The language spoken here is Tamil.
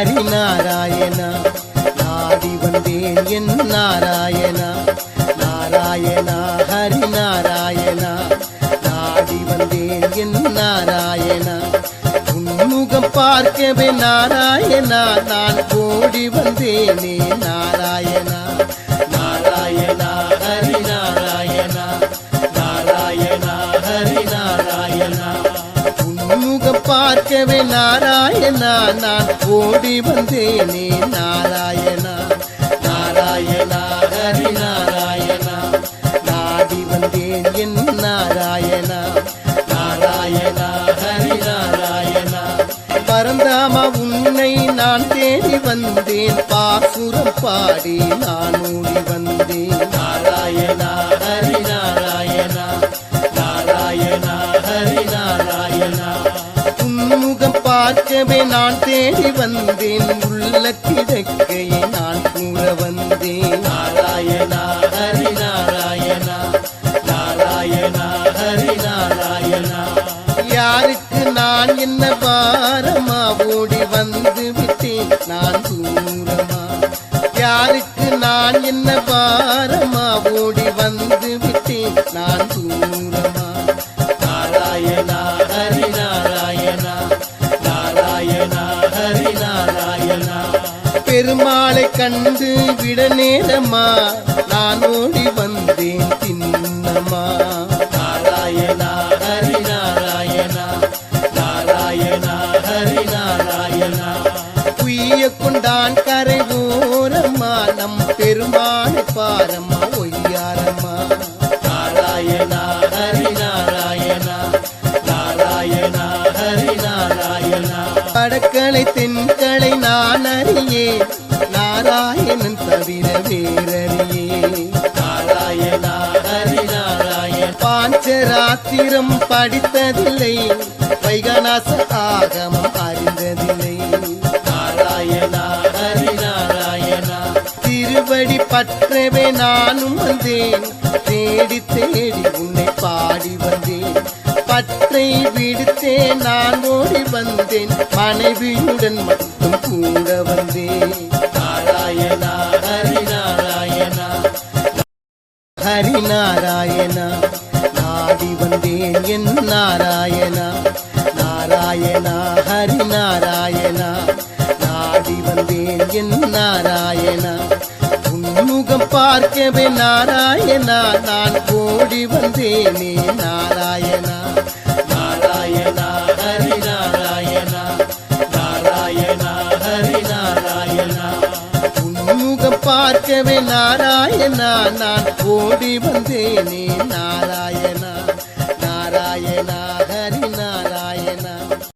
ஹரி நாராயணா நாடி வந்தேன் என் நாராயணா நாராயணா ஹரி நாராயணா நாடி வந்தேன் என் நாராயணா உன்முகம் பார்க்கவே நாராயணா நான் ஓடி வந்தேனே நாராயணா நாராயணா ஹரி நாராயணா நாராயணா ஹரி நாராயணா உன்முகம் பார்க்கவே நாராயணா நான் ஓடி வந்தேனே நாராயணா நாராயணா ஹரி நாராயணா நாடி வந்தேன் என் நாராயணா நாராயணா ஹரி நாராயணா பரந்தாமா உன்னை நான் தேடி வந்தேன் பாசுரம் பாடி நான் ஓடி வந்தேன் நாராயணா ஹரி நாராயணா நாராயணா ஹரி நாராயணா உன்முகம் பார்க்கவே நான் தேடி வந்தேன் உள்ள கிடக்கையை நான் கூற வந்தேன் நாராயணா ஹரி நாராயணா நாராயணா ஹரி நாராயணா யாருக்கு நான் என்ன பாரமா ஓடி வந்து விட்டேன் நான் தூரமா யாருக்கு நான் என்ன பாரமா ஓடி வந்து விட்டேன் நான் தூரமா நாராயணா ஹரி நாராயணா நாராயணா ஹரி நாராயணா பெருமாளை கண்டு விட நேரமா நான் ஓடி வந்தேன் தின்னமா நாராயணா ஹரி நாராயணா நாராயணா ஹரி நாராயணா குய்ய கொண்டான் கரை ஓரம்மா நம் பெருமாளை பாரம்மா ஒய்யாரம்மா நாராயணா ஹரி நாராயணா நாராயணா ஹரி நாராயணா வடக்களை தென்களை நான் அறியேன் நாராயணன் தவிர வேறறியே நாராயணா ஹரி நாராயண பாஞ்சராத்திரம் படித்ததில்லை வைகநாச ஆகமம் அறிந்ததில்லை நாராயணா ஹரி நாராயணா திருவடி பற்றவே நானும் வந்தேன் தேடி தேடி உன்னை பாடி வந்தேன் பற்றை விடுத்தே நான் ஓடி வந்தேன் மனைவியுடன் மட்டும் கூட வந்தேன் நாராயணா ஹரி நாராயணா ஹரி நாராயணா நாடி வந்தேன் என் நாராயணா நாராயணா ஹரி நாராயணா நாடி வந்தேன் என் நாராயணா உன்முகம் பார்க்கவே நாராயணா நான் ஓடி வந்தேனே நாராயணா நாராயணா ஹரி நாராயணா நாராயணா ஹரி நாராயணா உன்முகம் பார்க்கவே நாராயணா நான் ஓடி வந்தேனே நாராயணா